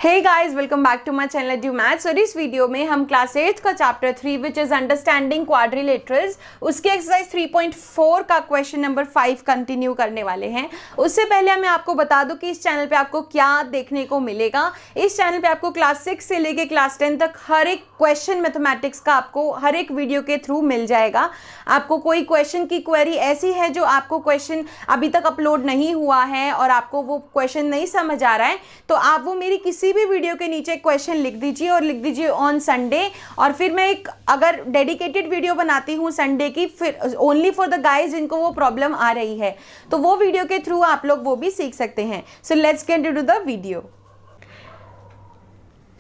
Hey guys, welcome back to my channel due maths. और इस video में हम क्लास 8 का chapter 3 which is understanding quadrilaterals उसके एक्सरसाइज 3.4 का क्वेश्चन नंबर 5 कंटिन्यू करने वाले हैं। उससे पहले मैं आपको बता दूं कि इस चैनल पे आपको क्या देखने को मिलेगा। इस चैनल पे आपको क्लास 6 से लेके क्लास 10 तक हर एक क्वेश्चन मैथमेटिक्स का आपको हर एक वीडियो के थ्रू मिल जाएगा। आपको कोई क्वेश्चन की क्वेरी ऐसी है जो आपको क्वेश्चन अभी तक अपलोड नहीं हुआ है और आपको वो क्वेश्चन नहीं समझ आ रहा है, तो आप वो मेरी किसी भी वीडियो के नीचे क्वेश्चन लिख दीजिए और लिख दीजिए ऑन संडे। और फिर मैं एक अगर डेडिकेटेड वीडियो बनाती हूँ संडे की, फिर ओनली फॉर द गाइज जिनको वो प्रॉब्लम आ रही है, तो वो वीडियो के थ्रू आप लोग वो भी सीख सकते हैं। So let's get into the video.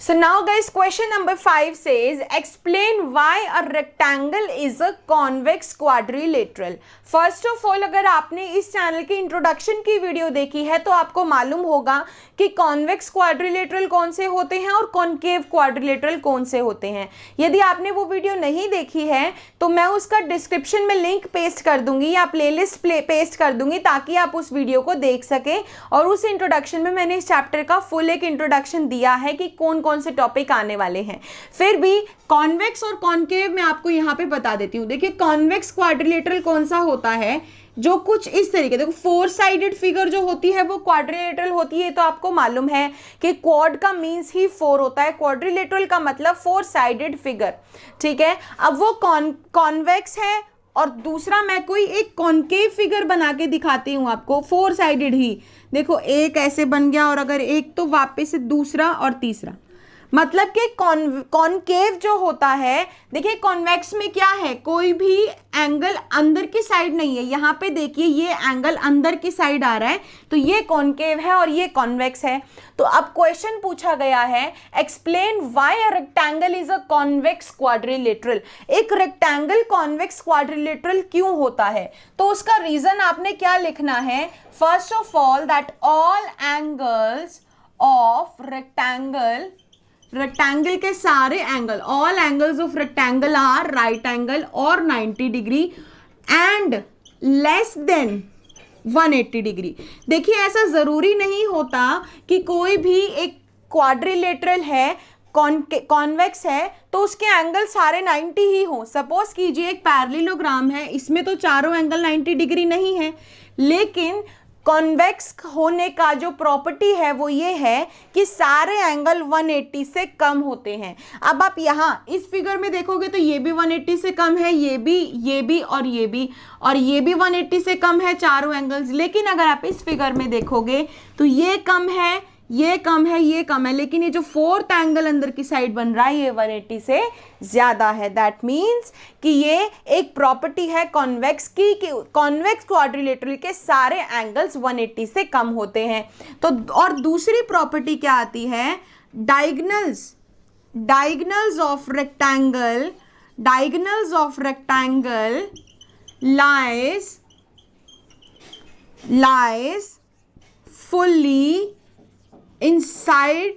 So now guys, question number 5 says explain why a rectangle is a convex quadrilateral। First of all, अगर आपने इस चैनल की इंट्रोडक्शन की वीडियो देखी है तो आपको मालूम होगा कि कॉन्वेक्स क्वाड्रिलेटरल कौन से होते हैं और कॉनकेव क्वाड्रिलेटरल कौन से होते हैं। यदि आपने वो वीडियो नहीं देखी है तो मैं उसका डिस्क्रिप्शन में लिंक पेस्ट कर दूंगी या प्लेलिस्ट पेस्ट कर दूंगी ताकि आप उस वीडियो को देख सकें। और उस इंट्रोडक्शन में मैंने इस चैप्टर का फुल एक इंट्रोडक्शन दिया है कि कौन कौन से टॉपिक आने वाले हैं। फिर भी कॉन्वेक्स और कॉनकेव मैं आपको यहां पे बता देती हूं। देखिए, कॉन्वेक्स क्वाड्रिलेटरल कौन सा होता है, जो कुछ इस तरीके, देखो 4 साइडेड फिगर जो होती है वो क्वाड्रिलेटरल होती है। तो आपको मालूम है कि क्वाड का मींस ही 4 होता है, क्वाड्रिलेटरल का मतलब 4 साइडेड फिगर। ठीक है, अब वो कॉन्वेक्स है और दूसरा मैं कोई एक कॉनकेव फिगर बना के दिखाती हूं आपको, 4 साइडेड ही। देखो, एक ऐसे बन गया और अगर एक तो वापस से दूसरा और तीसरा, मतलब कि कॉनकेव जो होता है, देखिए कॉन्वेक्स में क्या है, कोई भी एंगल अंदर की साइड नहीं है। यहाँ पे देखिए ये एंगल अंदर की साइड आ रहा है, तो ये कॉनकेव है और ये कॉन्वेक्स है। तो अब क्वेश्चन पूछा गया है explain why a rectangle is a convex quadrilateral. एक रेक्टेंगल कॉन्वेक्स क्वाड्रिलेटरल क्यों होता है, तो उसका रीजन आपने क्या लिखना है। First of all, that all angles of rectangle के सारे angle, all angles of rectangle are right angle और 90 degree and less than 180 degree. देखिए, ऐसा जरूरी नहीं होता कि कोई भी एक क्वाड्रिलेटरल है, कॉन्वेक्स है, तो उसके एंगल सारे 90 ही हो। सपोज कीजिए एक पैरेललोग्राम है, इसमें तो चारों एंगल 90 डिग्री नहीं है, लेकिन कॉन्वेक्स होने का जो प्रॉपर्टी है वो ये है कि सारे एंगल 180 से कम होते हैं। अब आप यहाँ इस फिगर में देखोगे तो ये भी 180 से कम है, ये भी और ये भी, और ये भी 180 से कम है, चारों एंगल्स। लेकिन अगर आप इस फिगर में देखोगे तो ये कम है, ये कम है, ये कम है, लेकिन ये जो 4th एंगल अंदर की साइड बन रहा है ये 180 से ज्यादा है। दैट मीन्स कि ये एक प्रॉपर्टी है कॉन्वेक्स की कि कॉन्वेक्स क्वाड्रिलेटरल के सारे एंगल्स 180 से कम होते हैं। तो और दूसरी प्रॉपर्टी क्या आती है, diagonals of rectangle lies fully inside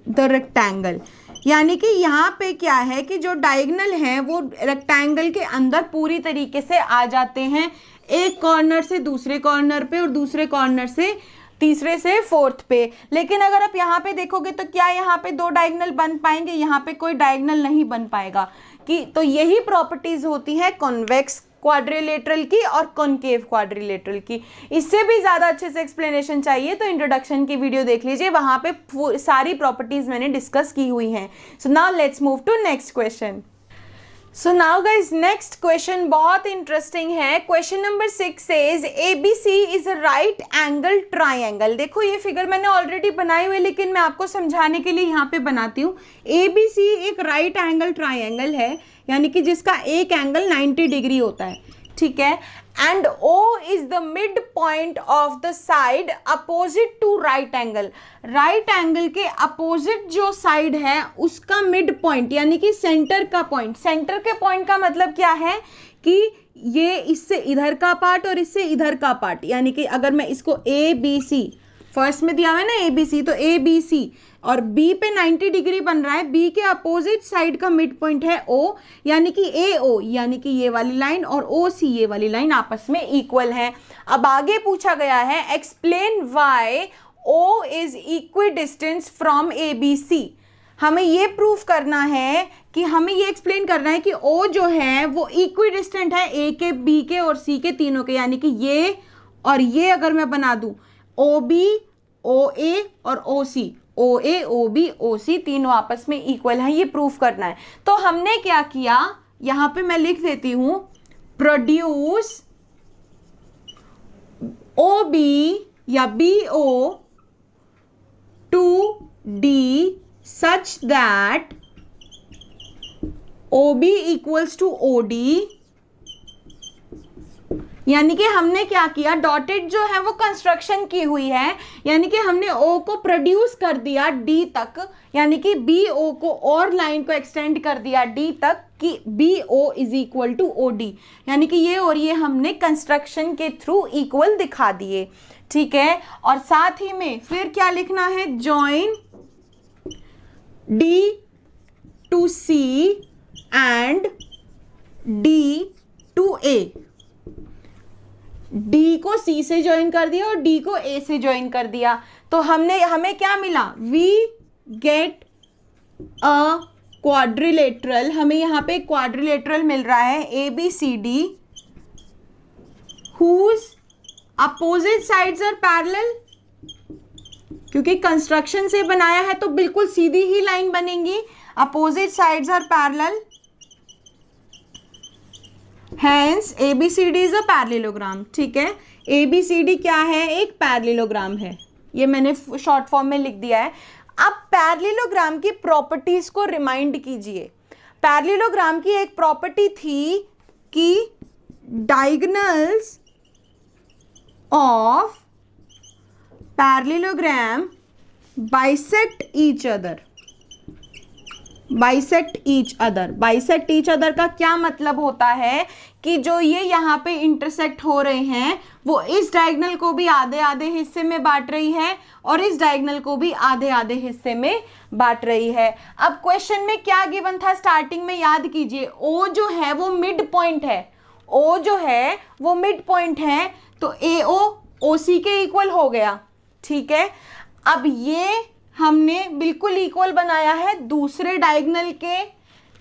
the rectangle. यानी कि यहाँ पे क्या है कि जो डायगोनल है वो रेक्टेंगल के अंदर पूरी तरीके से आ जाते हैं, एक कॉर्नर से दूसरे कॉर्नर पे और दूसरे कॉर्नर से तीसरे से 4th पे। लेकिन अगर आप यहाँ पे देखोगे तो क्या यहाँ पे 2 डायगोनल बन पाएंगे, यहाँ पे कोई डायगोनल नहीं बन पाएगा। कि तो यही प्रॉपर्टीज होती है कॉन्वेक्स क्वाड्रिलेटरल की और कॉनकेव क्वाड्रिलेटरल की। इससे भी ज्यादा अच्छे से एक्सप्लेनेशन चाहिए तो इंट्रोडक्शन की वीडियो देख लीजिए, वहां पे सारी प्रॉपर्टीज मैंने डिस्कस की हुई हैं। So now let's move to next question. So now guys, next question बहुत इंटरेस्टिंग है। Question number 6 says ABC is a right angle triangle. देखो, ये फिगर मैंने ऑलरेडी बनाई हुई है लेकिन मैं आपको समझाने के लिए यहाँ पे बनाती हूँ। ABC एक राइट एंगल ट्राइंगल है, यानी कि जिसका एक एंगल 90 डिग्री होता है। ठीक है, and O is the mid point of the side opposite to right angle. Right angle के अपोजिट जो साइड है उसका मिड पॉइंट, यानी कि सेंटर का पॉइंट। सेंटर के पॉइंट का मतलब क्या है कि ये इससे इधर का पार्ट और इससे इधर का पार्ट, यानी कि अगर मैं इसको ABC, फर्स्ट में दिया हुआ है ना ABC, तो ABC और B पे 90 डिग्री बन रहा है, B के अपोजिट साइड का मिड पॉइंट है O, यानी कि AO, यानी कि ये वाली लाइन और OC ये वाली लाइन आपस में इक्वल है। अब आगे पूछा गया है explain why O is equidistance from ABC। हमें ये प्रूफ करना है कि हमें ये एक्सप्लेन करना है कि O जो है वो इक्वी डिस्टेंट है A के, B के और C के, तीनों के, यानी कि ये और ये अगर मैं बना दूं OB, OA और OC, OA, OB, OC तीनों आपस में इक्वल हैं, ये प्रूफ करना है। तो हमने क्या किया, यहां पे मैं लिख देती हूं, प्रोड्यूस OB या BO to D such that OB equals to OD। यानी कि हमने क्या किया, डॉटेड जो है वो कंस्ट्रक्शन की हुई है, यानी कि हमने O को प्रोड्यूस कर दिया D तक, यानी कि BO को और लाइन को एक्सटेंड कर दिया D तक कि BO is equal to OD, यानी कि ये और ये हमने कंस्ट्रक्शन के थ्रू इक्वल दिखा दिए। ठीक है, और साथ ही में फिर क्या लिखना है, join D to C and D to A। D को C से ज्वाइन कर दिया और D को A से ज्वाइन कर दिया, तो हमें क्या मिला, वी गेट अ क्वाड्रिलेटरल। हमें यहाँ पे क्वाड्रिलेटरल मिल रहा है ABCD whose opposite sides are parallel। क्योंकि कंस्ट्रक्शन से बनाया है तो बिल्कुल सीधी ही लाइन बनेंगी, opposite sides are parallel, hence ABCD is a parallelogram. ठीक है, ABCD क्या है, एक पैरेललोग्राम है, ये मैंने शॉर्ट फॉर्म में लिख दिया है। अब पैरेललोग्राम की प्रॉपर्टीज को रिमाइंड कीजिए। पैरेललोग्राम की एक प्रॉपर्टी थी कि diagonals of parallelogram bisect each other. Bisect each other, bisect each other का क्या मतलब होता है कि जो ये यहाँ पे इंटरसेक्ट हो रहे हैं वो इस डायगोनल को भी आधे आधे हिस्से में बांट रही है और इस डायगोनल को भी आधे आधे हिस्से में बांट रही है। अब क्वेश्चन में क्या गिवन था स्टार्टिंग में, याद कीजिए, O जो है वो मिड पॉइंट है, O जो है वो मिड पॉइंट है, तो AO OC के इक्वल हो गया। ठीक है, अब ये हमने बिल्कुल इक्वल बनाया है दूसरे डायगोनल के,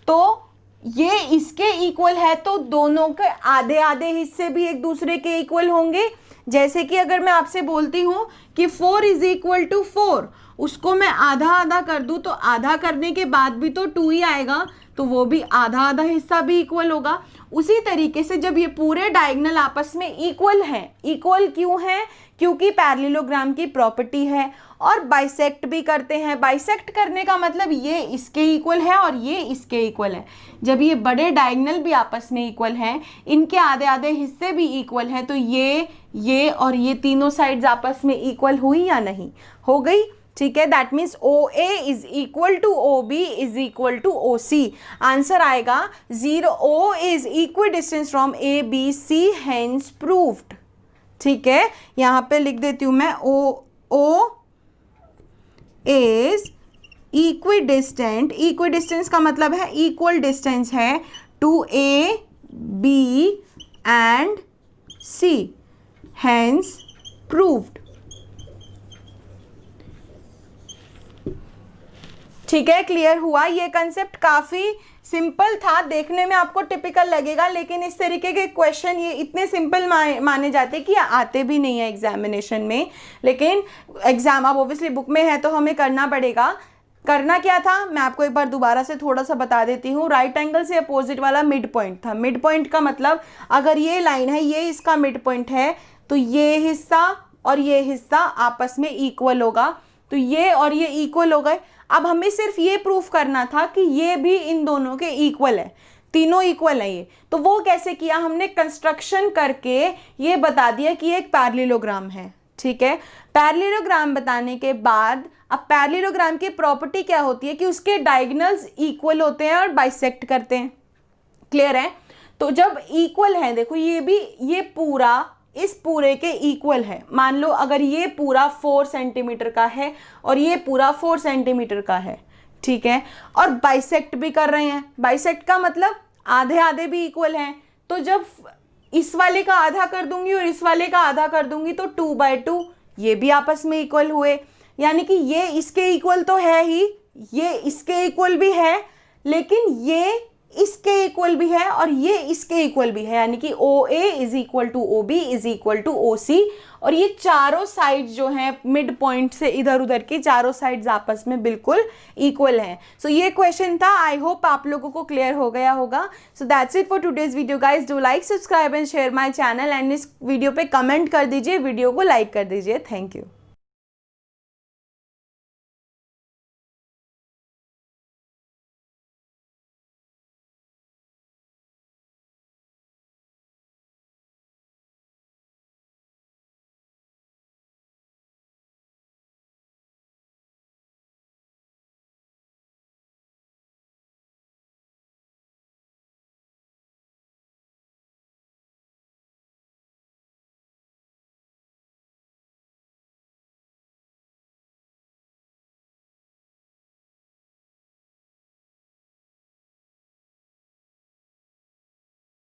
तो ये इसके इक्वल है, तो दोनों के आधे आधे हिस्से भी एक दूसरे के इक्वल होंगे। जैसे कि अगर मैं आपसे बोलती हूँ कि 4 इज इक्वल टू 4, उसको मैं आधा आधा कर दूँ तो आधा करने के बाद भी तो 2 ही आएगा, तो वो भी आधा आधा हिस्सा भी इक्वल होगा। उसी तरीके से जब ये पूरे डायगोनल आपस में इक्वल हैं, इक्वल क्यों हैं, क्योंकि पैरेललोग्राम की प्रॉपर्टी है। और बाइसेक्ट भी करते हैं, बाइसेक्ट करने का मतलब ये इसके इक्वल है और ये इसके इक्वल है। जब ये बड़े डायगोनल भी आपस में इक्वल हैं, इनके आधे आधे हिस्से भी इक्वल हैं, तो ये और ये तीनों साइड्स आपस में इक्वल हुई या नहीं, हो गई। ठीक है, that means OA is equal to OB is equal to OC। Answer आएगा 0। O is equidistance from ABC, hence proved. ठीक है, यहाँ पे लिख देती हूँ मैं, O is equidistant, equidistance का मतलब है इक्वल डिस्टेंस है to A, B and C, hence proved. ठीक है, क्लियर हुआ। ये कंसेप्ट काफ़ी सिंपल था, देखने में आपको टिपिकल लगेगा, लेकिन इस तरीके के क्वेश्चन ये इतने सिंपल माने जाते कि आते भी नहीं है एग्जामिनेशन में, लेकिन एग्जाम अब ऑब्वियसली बुक में है तो हमें करना पड़ेगा। करना क्या था, मैं आपको एक बार दोबारा से थोड़ा सा बता देती हूँ। राइट एंगल से अपोजिट वाला मिड पॉइंट था। मिड पॉइंट का मतलब अगर ये लाइन है, ये इसका मिड पॉइंट है, तो ये हिस्सा और ये हिस्सा आपस में इक्वल होगा, तो ये और ये इक्वल हो गए। अब हमें सिर्फ ये प्रूफ करना था कि ये भी इन दोनों के इक्वल है, तीनों इक्वल है ये। तो वो कैसे किया, हमने कंस्ट्रक्शन करके ये बता दिया कि ये एक पैरेललोग्राम है। ठीक है, पैरेललोग्राम बताने के बाद अब पैरेललोग्राम की प्रॉपर्टी क्या होती है कि उसके डायगोनल्स इक्वल होते हैं और बाइसेक्ट करते हैं। क्लियर है, तो जब इक्वल है, देखो ये भी, ये पूरा इस पूरे के इक्वल है। मान लो अगर ये पूरा 4 सेंटीमीटर का है और ये पूरा 4 सेंटीमीटर का है, ठीक है, और बाइसेक्ट भी कर रहे हैं। बाइसेक्ट का मतलब आधे आधे भी इक्वल हैं, तो जब इस वाले का आधा कर दूंगी और इस वाले का आधा कर दूंगी तो 2/2 ये भी आपस में इक्वल हुए, यानी कि ये इसके इक्वल तो है ही, ये इसके इक्वल भी है, लेकिन ये इसके इक्वल भी है और ये इसके इक्वल भी है, यानी कि OA is equal to OB is equal to OC। और ये चारों साइड जो हैं मिड पॉइंट से इधर उधर की चारों साइड्स आपस में बिल्कुल इक्वल हैं। सो ये क्वेश्चन था, आई होप आप लोगों को क्लियर हो गया होगा। So that's it for today's video guys, do like, subscribe and share my channel and इस वीडियो पे कमेंट कर दीजिए, वीडियो को लाइक कर दीजिए। Thank you.